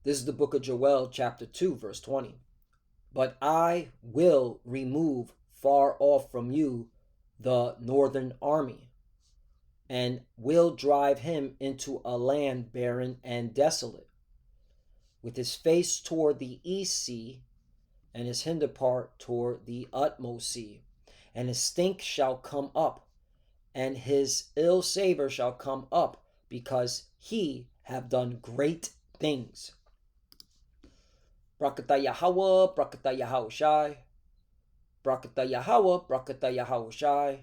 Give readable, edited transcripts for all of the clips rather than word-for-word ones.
This is the book of Joel, chapter 2, verse 20. But I will remove far off from you the northern army, and will drive him into a land barren and desolate, with his face toward the east sea, and his hinder part toward the utmost sea. And his stink shall come up, and his ill savor shall come up, because he have done great things. Brakata Yahweh, Brakata Yahushai. Brakata Yahweh, Brakata Yahushai.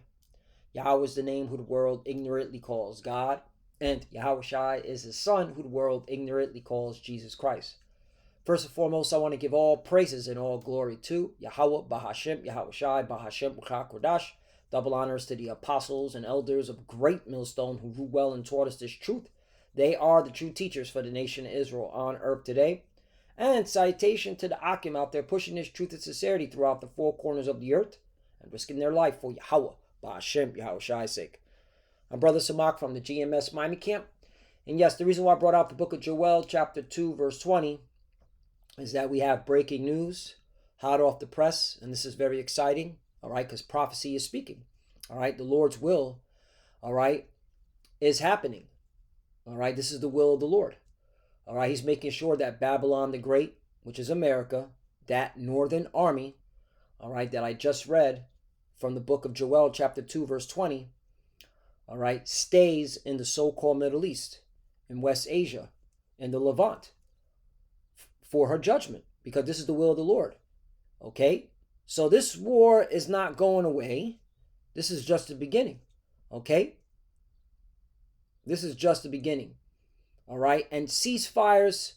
Yahweh is the name who the world ignorantly calls God, and Yahushai is his son who the world ignorantly calls Jesus Christ. First and foremost, I want to give all praises and all glory to Yahweh, Bahashem, Yahushai, Bahashem, Kodash. Double honors to the apostles and elders of great millstone who rule well and taught us this truth. They are the true teachers for the nation of Israel on earth today. And citation to the Akim out there pushing this truth and sincerity throughout the four corners of the earth and risking their life for Yahweh, Bahashem, Yahushai's sake. I'm Brother Samak from the GMS Miami Camp. And yes, the reason why I brought out the book of Joel, chapter 2, verse 20, is that we have breaking news, hot off the press, and this is very exciting, all right, because prophecy is speaking, all right, the Lord's will, all right, is happening, all right, this is the will of the Lord, all right, he's making sure that Babylon the Great, which is America, that northern army, all right, that I just read from the book of Joel, chapter 2, verse 20, all right, stays in the so-called Middle East, in West Asia, in the Levant, for her judgment, because this is the will of the Lord. Okay? So this war is not going away. This is just the beginning. Okay? This is just the beginning. All right? And ceasefires,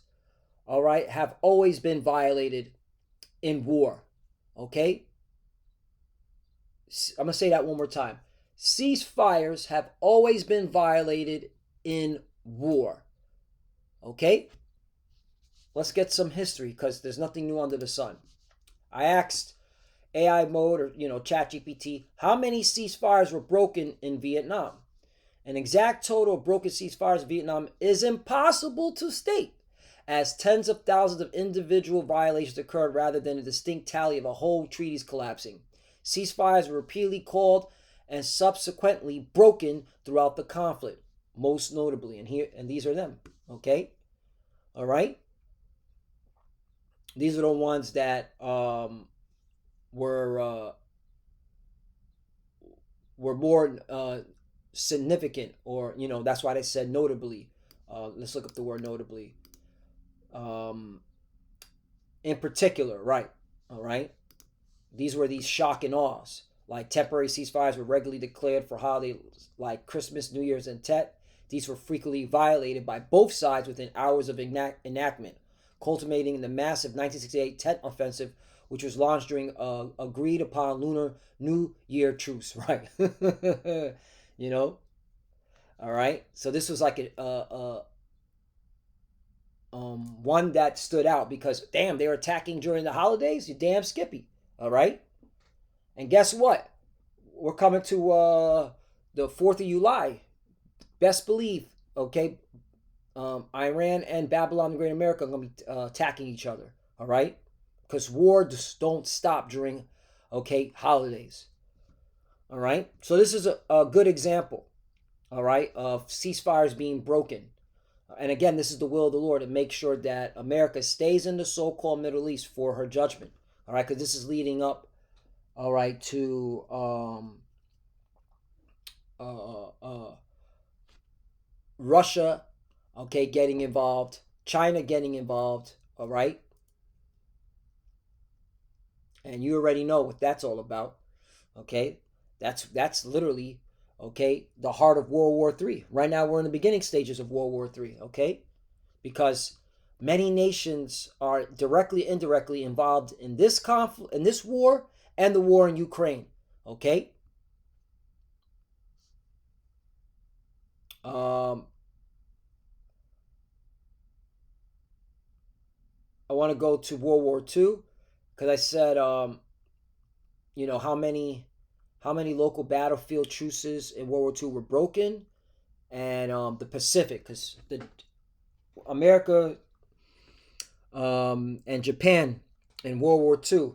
all right, have always been violated in war. Okay? I'm going to say that one more time. Ceasefires have always been violated in war. Okay? Let's get some history, because there's nothing new under the sun. I asked AI mode, or ChatGPT, how many ceasefires were broken in Vietnam? An exact total of broken ceasefires in Vietnam is impossible to state, as tens of thousands of individual violations occurred rather than a distinct tally of a whole treaties collapsing. Ceasefires were repeatedly called and subsequently broken throughout the conflict, most notably, and these are them. Okay, all right. These are the ones that were more significant, or that's why they said notably. Let's look up the word notably. In particular, right? All right. These were these shock and awes. Like temporary ceasefires were regularly declared for holidays like Christmas, New Year's, and Tet. These were frequently violated by both sides within hours of enactment, culminating in the massive 1968 Tet Offensive, which was launched during agreed upon Lunar New Year truce, right? All right. So this was like one that stood out because, damn, they were attacking during the holidays. You damn Skippy. All right. And guess what? We're coming to the 4th of July. Best believe, okay, Iran and Babylon the Great America are going to be attacking each other, all right? Because war just don't stop during, holidays, all right? So this is a good example, all right, of ceasefires being broken. And again, this is the will of the Lord to make sure that America stays in the so-called Middle East for her judgment, all right? Because this is leading up, all right, to Russia, okay, getting involved, China getting involved, all right? And you already know what that's all about, okay? That's literally, okay, the heart of World War III. Right now we're in the beginning stages of World War III, okay? Because many nations are directly, indirectly involved in this conflict, in this war, and the war in Ukraine, okay? I want to go to World War II because I said, how many local battlefield truces in World War II were broken, and the Pacific, because the America and Japan in World War II,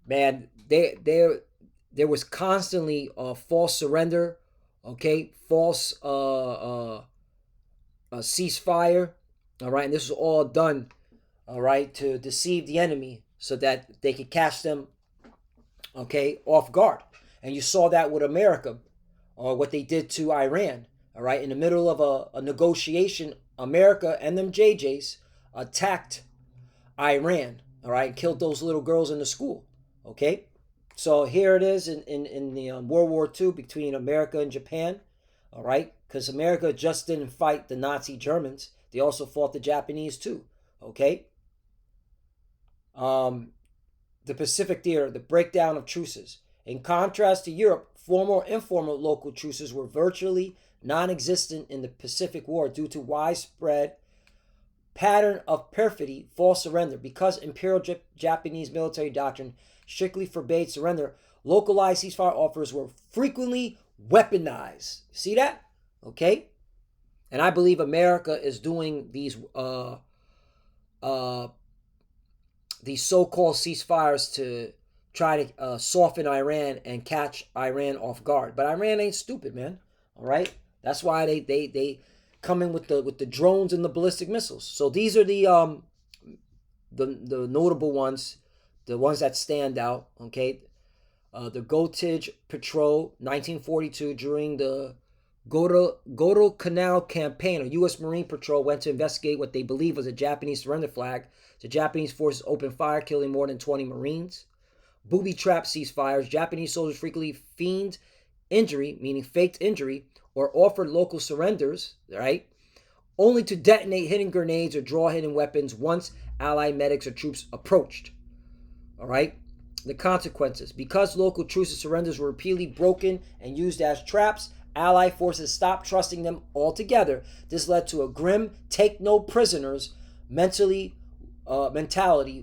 man, there was constantly false surrender, okay, false ceasefire, all right, and this was all done, all right, to deceive the enemy so that they could catch them, okay, off guard. And you saw that with America, or what they did to Iran, all right, in the middle of a negotiation, America and them JJs attacked Iran, all right, and killed those little girls in the school, okay. So here it is in the World War II between America and Japan, all right, because America just didn't fight the Nazi Germans, they also fought the Japanese too, okay. The Pacific Theater, the breakdown of truces. In contrast to Europe, formal or informal local truces were virtually non-existent in the Pacific War due to widespread pattern of perfidy, false surrender. Because Imperial Japanese military doctrine strictly forbade surrender, localized ceasefire offers were frequently weaponized. See that? Okay? And I believe America is doing these so-called ceasefires to try to soften Iran and catch Iran off guard. But Iran ain't stupid, man. All right? That's why they come in with the drones and the ballistic missiles. So these are the notable ones, the ones that stand out. Okay, the Gotage Patrol, 1942, during the Guadalcanal campaign, a U.S. Marine patrol went to investigate what they believe was a Japanese surrender flag. The Japanese forces opened fire, killing more than 20 Marines. Booby trap ceasefires. Japanese soldiers frequently feigned injury, meaning faked injury, or offered local surrenders, right, only to detonate hidden grenades or draw hidden weapons once Allied medics or troops approached. All right? The consequences. Because local truce and surrenders were repeatedly broken and used as traps, Allied forces stopped trusting them altogether. This led to a grim take no prisoners mentality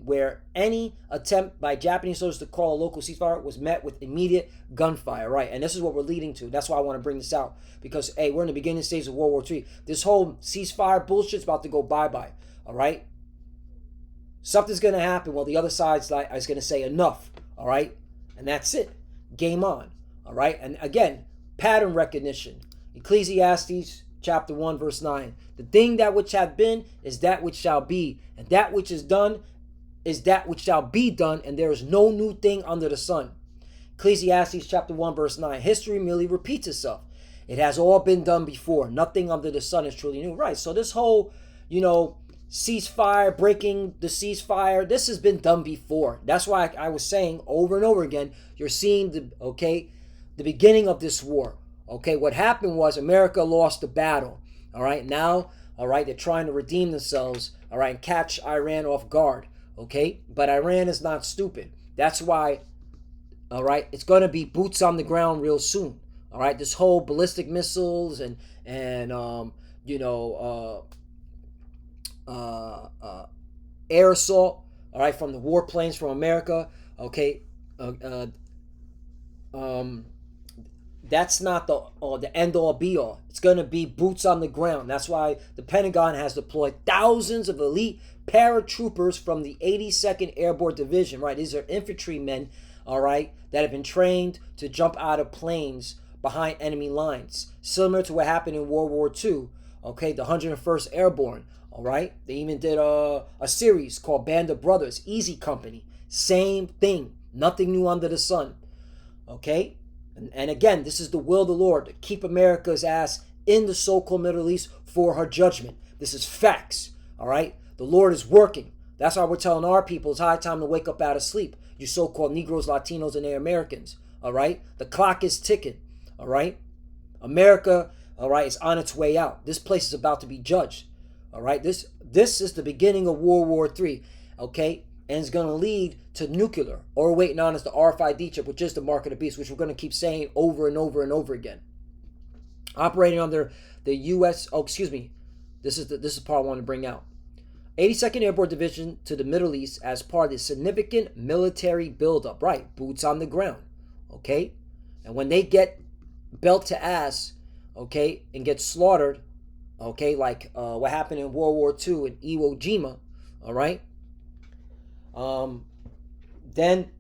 where any attempt by Japanese soldiers to call a local ceasefire was met with immediate gunfire, right? And this is what we're leading to. That's why I want to bring this out, because, hey, we're in the beginning stage of World War III. This whole ceasefire bullshit's about to go bye-bye, all right? Something's going to happen. Well, the other side's like, is going to say enough, all right? And that's it. Game on, all right? And again, pattern recognition. Ecclesiastes chapter 1, verse 9. The thing that which hath been is that which shall be, and that which is done is that which shall be done, and there is no new thing under the sun. Ecclesiastes chapter 1, verse 9. History merely repeats itself. It has all been done before. Nothing under the sun is truly new. Right, so this whole, ceasefire, breaking the ceasefire, this has been done before. That's why I was saying over and over again, you're seeing the beginning of this war. Okay, what happened was America lost the battle. All right, now, all right, they're trying to redeem themselves, all right, and catch Iran off guard. Okay, but Iran is not stupid. That's why, all right, it's going to be boots on the ground real soon. All right, this whole ballistic missiles and air assault, all right, from the warplanes from America. Okay, that's not the end all be all. It's going to be boots on the ground. That's why the Pentagon has deployed thousands of elite paratroopers from the 82nd Airborne Division. Right, these are infantrymen, all right, that have been trained to jump out of planes behind enemy lines, similar to what happened in World War II. Okay, the 101st Airborne. All right, they even did a series called Band of Brothers, Easy Company. Same thing, nothing new under the sun. Okay. And again, this is the will of the Lord, to keep America's ass in the so-called Middle East for her judgment. This is facts, all right? The Lord is working. That's why we're telling our people it's high time to wake up out of sleep, you so-called Negroes, Latinos, and Americans, all right? The clock is ticking, all right? America, all right, is on its way out. This place is about to be judged, all right? This is the beginning of World War III, okay? And it's going to lead to nuclear, or waiting on is the RFID chip, which is the mark of the beast, which we're going to keep saying over and over and over again. Operating under the U.S. This is the part I want to bring out. 82nd Airborne Division to the Middle East as part of the significant military buildup. Right, boots on the ground. Okay, and when they get belt to ass, okay, and get slaughtered, okay, like what happened in World War II in Iwo Jima, all right. then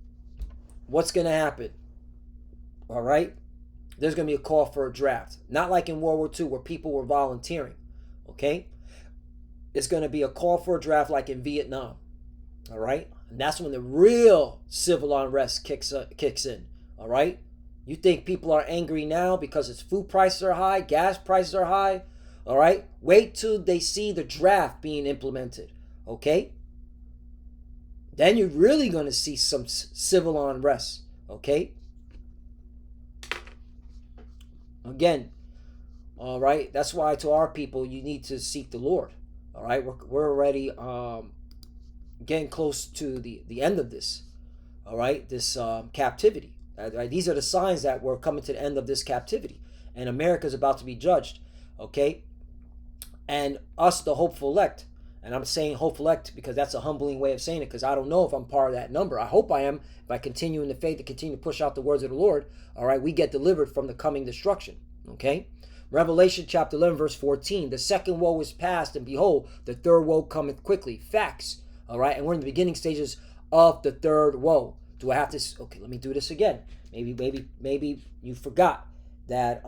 what's going to happen? All right? There's going to be a call for a draft. Not like in World War II where people were volunteering. Okay? It's going to be a call for a draft like in Vietnam. All right? And that's when the real civil unrest kicks in. All right? You think people are angry now because its food prices are high, gas prices are high? All right? Wait till they see the draft being implemented. Okay? Then you're really going to see some civil unrest. Okay? Again, all right? That's why to our people, you need to seek the Lord. All right? We're already getting close to the end of this. All right? This captivity. Right? These are the signs that we're coming to the end of this captivity. And America is about to be judged. Okay? And us, the hopeful elect, and I'm saying hopeful elect because that's a humbling way of saying it, because I don't know if I'm part of that number. I hope I am. If I continue in the faith and continue to push out the words of the Lord, all right, we get delivered from the coming destruction. Okay? Revelation chapter 11, verse 14. The second woe is past, and behold, the third woe cometh quickly. Facts. All right? And we're in the beginning stages of the third woe. Do I have to? Okay, let me do this again. Maybe you forgot that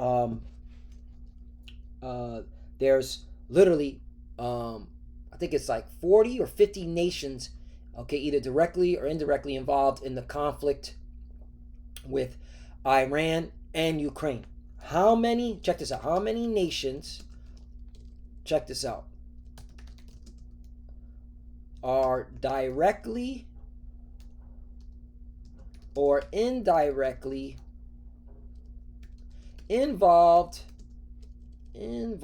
there's literally I think it's like 40 or 50 nations, okay, either directly or indirectly involved in the conflict with Iran and Ukraine. How many, check this out, how many nations, check this out, are directly or indirectly involved in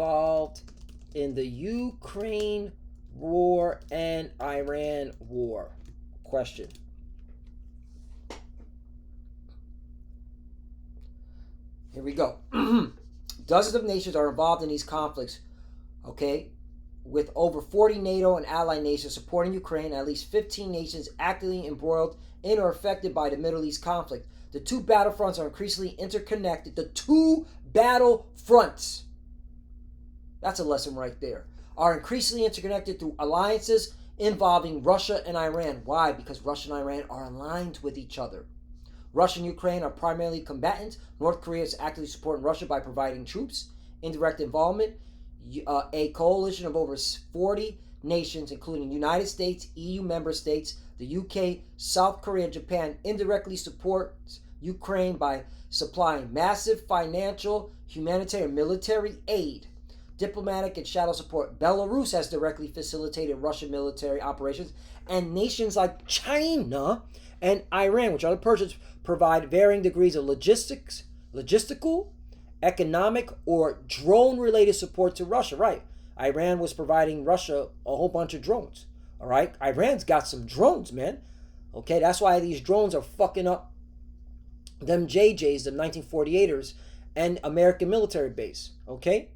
the Ukraine war and Iran war? Question. Here we go. Dozens of nations are involved in these conflicts, okay, with over 40 NATO and allied nations supporting Ukraine, and at least 15 nations actively embroiled in or affected by the Middle East conflict. The two battlefronts are increasingly interconnected. The two battlefronts, that's a lesson right there, are increasingly interconnected through alliances involving Russia and Iran. Why? Because Russia and Iran are aligned with each other. Russia and Ukraine are primarily combatants. North Korea is actively supporting Russia by providing troops. Indirect involvement. A coalition of over 40 nations, including United States, EU member states, the UK, South Korea, and Japan, indirectly supports Ukraine by supplying massive financial, humanitarian, military aid, diplomatic, and shadow support. Belarus has directly facilitated Russian military operations, and nations like China and Iran, which are the Persians, provide varying degrees of logistical, economic, or drone-related support to Russia. Right. Iran was providing Russia a whole bunch of drones. All right. Iran's got some drones, man. Okay. That's why these drones are fucking up them JJs, the 1948ers, and American military base. Okay.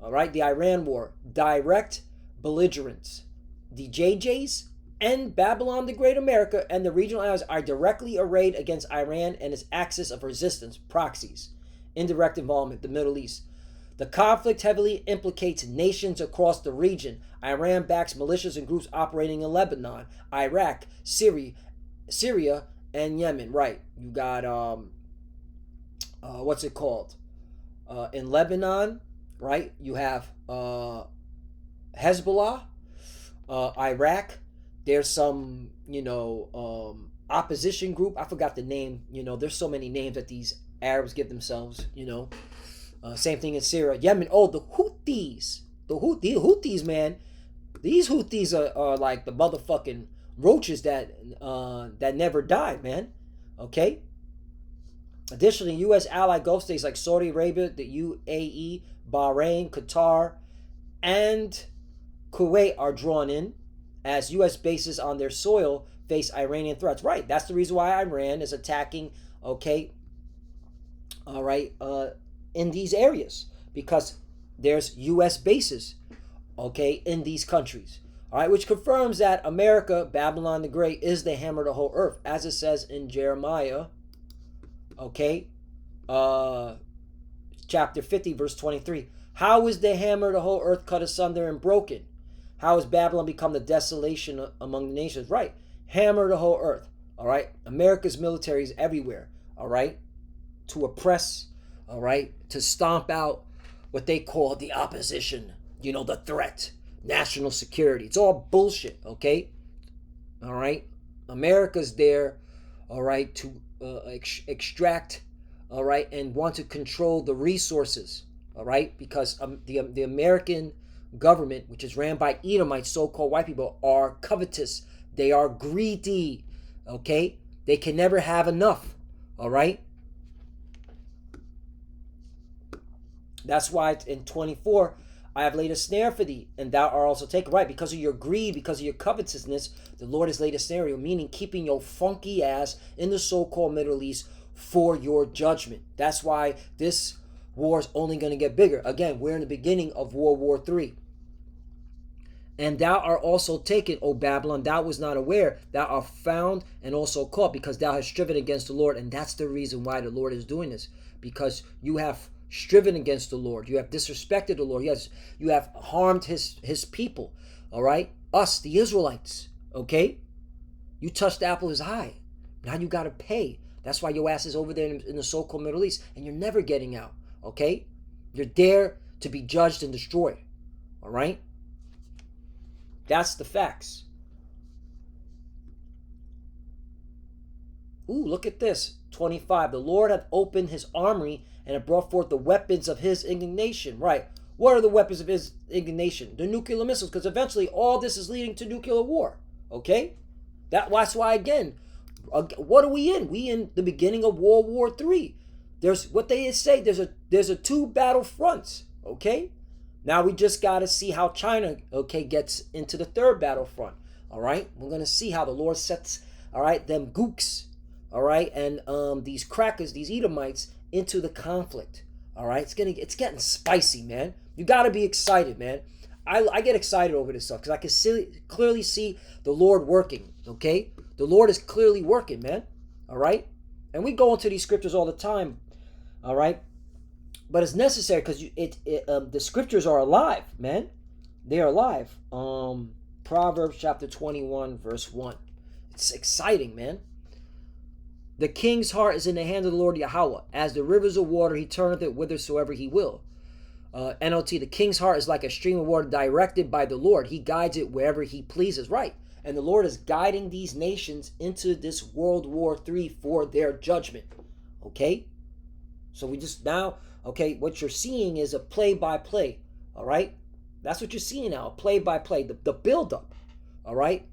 All right. The Iran war, direct belligerents. The JJs and Babylon the Great America and the regional allies are directly arrayed against Iran and its axis of resistance, proxies. Indirect involvement, the Middle East. The conflict heavily implicates nations across the region. Iran backs militias and groups operating in Lebanon, Iraq, Syria, and Yemen. Right. You got what's it called? In Lebanon, right? You have Hezbollah, Iraq. There's some, opposition group. I forgot the name. There's so many names that these Arabs give themselves. Same thing in Syria, Yemen. Oh, the Houthis. The Houthis, man. These Houthis are like the motherfucking roaches that never die, man. Okay. Additionally, U.S. allied Gulf states like Saudi Arabia, the UAE, Bahrain, Qatar, and Kuwait are drawn in as U.S. bases on their soil face Iranian threats. Right. That's the reason why Iran is attacking, okay, all right, in these areas, because there's U.S. bases, okay, in these countries. All right, which confirms that America, Babylon the Great, is the hammer of the whole earth, as it says in Jeremiah, okay, chapter 50, verse 23. How is the hammer of the whole earth cut asunder and broken? How has Babylon become the desolation among the nations? Right. hammer the whole earth. All right. America's military is everywhere. All right. To oppress. All right. To stomp out what they call the opposition. You know, the threat. National security. It's all bullshit. Okay. All right. America's there. All right. To extract. All right. And want to control the resources. All right. Because the American government, which is ran by Edomites, so-called white people, are covetous. They are greedy. Okay? They can never have enough. All right? That's why in 24, I have laid a snare for thee, and thou art also taken. Right? Because of your greed, because of your covetousness, the Lord has laid a snare, meaning keeping your funky ass in the so-called Middle East for your judgment. That's why this war is only going to get bigger. Again, we're in the beginning of World War III. And thou art also taken, O Babylon. Thou was not aware. Thou art found and also caught, because thou hast striven against the Lord. And that's the reason why the Lord is doing this. Because you have striven against the Lord. You have disrespected the Lord. You have harmed his people. All right? Us, the Israelites. Okay? You touched the apple of his eye. Now you got to pay. That's why your ass is over there in the so-called Middle East. And you're never getting out. Okay? You're there to be judged and destroyed. All right? That's the facts. Ooh, look at this. 25. The Lord hath opened his armory and hath brought forth the weapons of his indignation. Right. What are the weapons of his indignation? The nuclear missiles, because eventually all this is leading to nuclear war. Okay? That's why, again, what are we in? We in the beginning of World War III. There's what they say, there's a two battle fronts. Okay? Now we just got to see how China, okay, gets into the third battlefront. All right, we're gonna see how the Lord sets, all right, them gooks, all right, and these crackers, these Edomites, into the conflict. All right, it's getting spicy, man. You got to be excited, man. I get excited over this stuff because I can clearly see the Lord working. Okay, the Lord is clearly working, man. All right, and we go into these scriptures all the time. All right. But it's necessary because the scriptures are alive, man. They are alive. Proverbs chapter 21, verse 1. It's exciting, man. The king's heart is in the hand of the Lord Yahweh. As the rivers of water, he turneth it whithersoever he will. NLT, the king's heart is like a stream of water directed by the Lord. He guides it wherever he pleases. Right. And the Lord is guiding these nations into this World War III for their judgment. Okay? So we just now... Okay, what you're seeing is a play-by-play, all right? That's what you're seeing now, a play-by-play, the build-up, all right?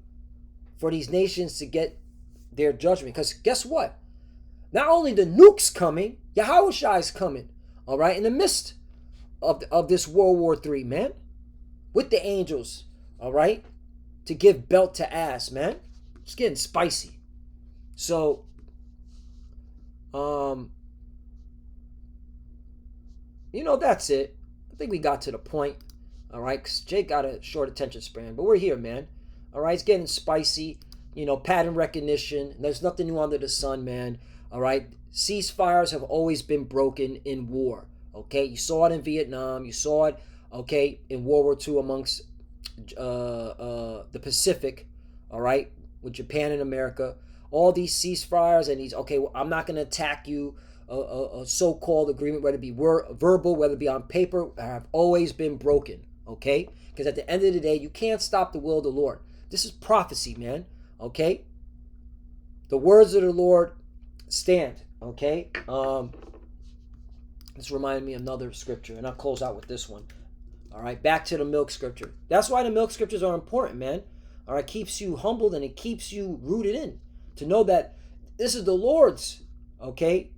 For these nations to get their judgment. Because guess what? Not only the nuke's coming, Yahushua is coming, all right? In the midst of this World War III, man. With the angels, all right? To give belt to ass, man. It's getting spicy. So, you know, that's it. I think we got to the point. All right, because Jake got a short attention span. But we're here, man. All right, it's getting spicy. You know, pattern recognition. There's nothing new under the sun, man. All right, ceasefires have always been broken in war. Okay, you saw it in Vietnam. You saw it, okay, in World War II amongst the Pacific. All right, with Japan and America. All these ceasefires and these, okay, well, I'm not going to attack you. A so-called agreement, whether it be verbal, whether it be on paper, have always been broken, okay? Because at the end of the day, you can't stop the will of the Lord. This is prophecy, man, okay? The words of the Lord stand, okay? This reminded me of another scripture, and I'll close out with this one. All right, back to the milk scripture. That's why the milk scriptures are important, man. All right, keeps you humbled and it keeps you rooted in. To know that this is the Lord's, okay,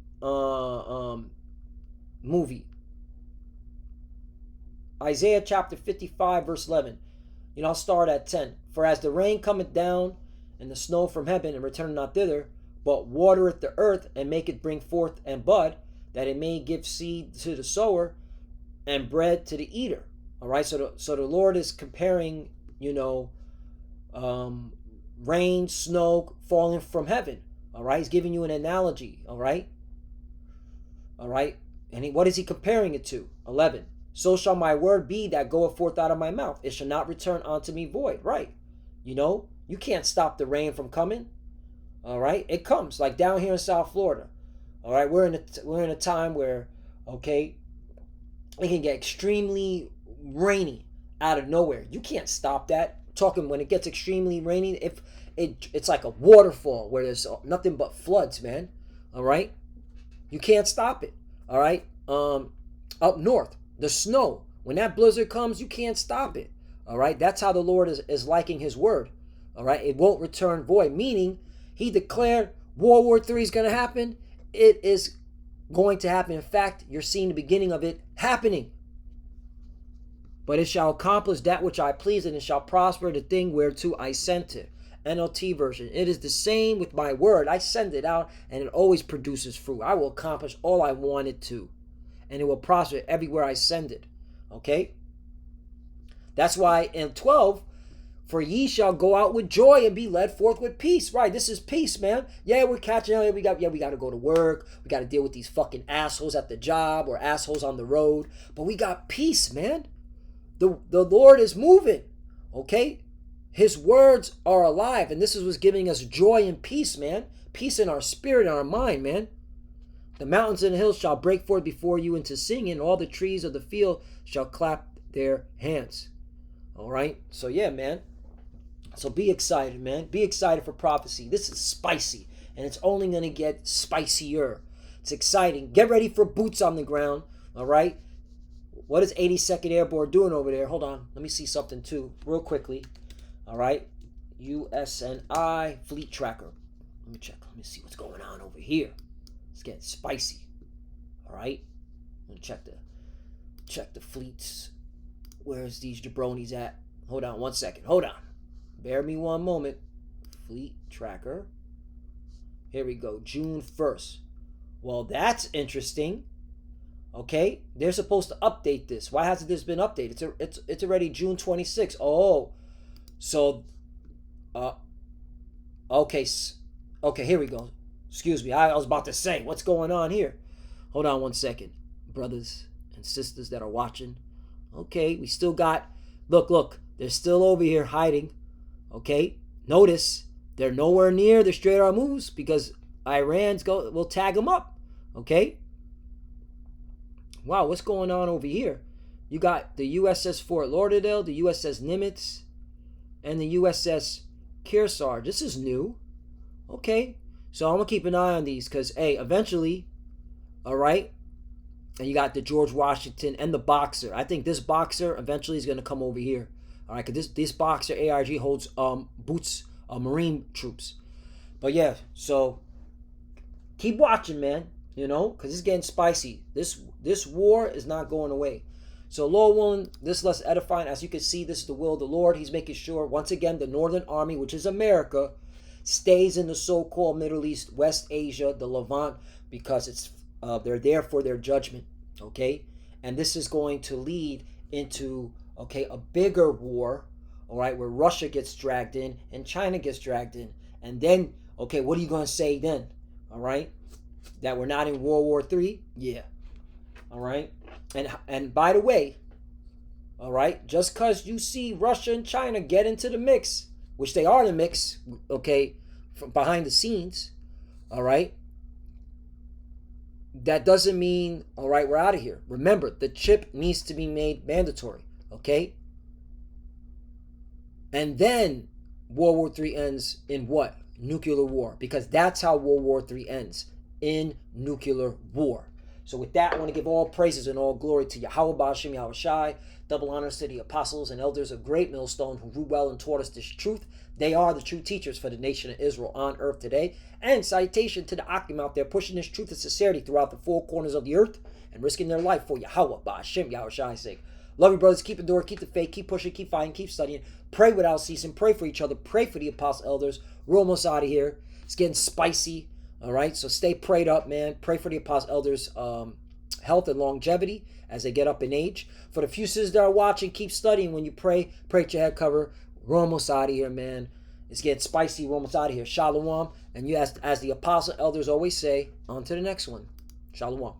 movie. Isaiah chapter 55 verse 11. You know, I'll start at 10. For as the rain cometh down and the snow from heaven and returneth not thither, but watereth the earth and make it bring forth and bud, that it may give seed to the sower and bread to the eater. All right, so the Lord is comparing, you know, rain, snow falling from heaven. All right, he's giving you an analogy. All right. All right. And what is he comparing it to? 11. So shall my word be that goeth forth out of my mouth. It shall not return unto me void. Right. You know, You can't stop the rain from coming. All right, it comes like down here in South Florida. All right, we're in a time where, okay, it can get extremely rainy out of nowhere. You can't stop that. Talking when it gets extremely rainy, if it's like a waterfall where there's nothing but floods, man. All right, you can't stop it. All right, up north, the snow, when that blizzard comes, you can't stop it. All right, that's how the Lord is liking His word. All right, it won't return void, meaning He declared World War III is going to happen. It is going to happen. In fact, you're seeing the beginning of it happening. But it shall accomplish that which I please, and it shall prosper the thing whereto I sent it. NLT version. It is the same with my word. I send it out, and it always produces fruit. I will accomplish all I want it to, and it will prosper everywhere I send it. Okay? That's why in 12, for ye shall go out with joy and be led forth with peace. Right, this is peace, man. Yeah, we're catching up. We got to go to work. We got to deal with these fucking assholes at the job or assholes on the road. But we got peace, man. The Lord is moving. Okay? His words are alive. And this is what's giving us joy and peace, man. Peace in our spirit and our mind, man. The mountains and the hills shall break forth before you into singing. And all the trees of the field shall clap their hands. All right? So, yeah, man. So be excited, man. Be excited for prophecy. This is spicy, and it's only going to get spicier. It's exciting. Get ready for boots on the ground, all right? What is 82nd Airborne doing over there? Hold on. Let me see something, too, real quickly. All right? USNI Fleet Tracker. Let me check. Let me see what's going on over here. It's getting spicy, all right? Let me check the fleets. Where's these jabronis at? Hold on 1 second. Hold on. Bear me one moment. Fleet Tracker. Here we go. June 1st. Well, that's interesting. Okay. They're supposed to update this. Why hasn't this been updated? It's already June 26th. Oh. So, okay. Okay, here we go. Excuse me. I was about to say, what's going on here? Hold on 1 second. Brothers and sisters that are watching. Okay. We still got, look. They're still over here hiding. Okay, notice they're nowhere near the Strait of Hormuz because Iran's will tag them up. Okay. Wow, what's going on over here? You got the USS Fort Lauderdale, the USS Nimitz, and the USS Kearsarge. This is new. Okay, so I'm gonna keep an eye on these because eventually, all right. And you got the George Washington and the Boxer. I think this Boxer eventually is gonna come over here. All right, because this Boxer ARG holds boots, Marine troops. But yeah, so keep watching, man. You know, because it's getting spicy. This war is not going away. So Lord willing, this less edifying. As you can see, this is the will of the Lord. He's making sure, once again, the Northern Army, which is America, stays in the so-called Middle East, West Asia, the Levant, because it's they're there for their judgment. Okay, and this is going to lead into a bigger war, all right, where Russia gets dragged in and China gets dragged in. And then, okay, what are you going to say then? All right, that we're not in World War III? Yeah. All right. And by the way, all right, just because you see Russia and China get into the mix, which they are in the mix, okay, from behind the scenes, all right, that doesn't mean, all right, we're out of here. Remember, the chip needs to be made mandatory. Okay? And then World War III ends in what? Nuclear war. Because that's how World War III ends. In nuclear war. So with that, I want to give all praises and all glory to Yahweh Ba'ashem Yahweh Shai. Double honors to the apostles and elders of Great Millstone who grew well and taught us this truth. They are the true teachers for the nation of Israel on earth today. And citation to the Akim out there pushing this truth and sincerity throughout the four corners of the earth and risking their life for Yahweh Ba'ashem Yahweh Shai's sake. Love you, brothers. Keep enduring, keep the faith, keep pushing, keep fighting, keep studying. Pray without ceasing. Pray for each other. Pray for the apostle elders. We're almost out of here. It's getting spicy. All right, so stay prayed up, man. Pray for the apostle elders' health and longevity as they get up in age. For the few sisters that are watching, keep studying. When you pray, pray at your head cover. We're almost out of here, man. It's getting spicy. We're almost out of here. Shalom. And you, as the apostle elders always say, on to the next one. Shalom.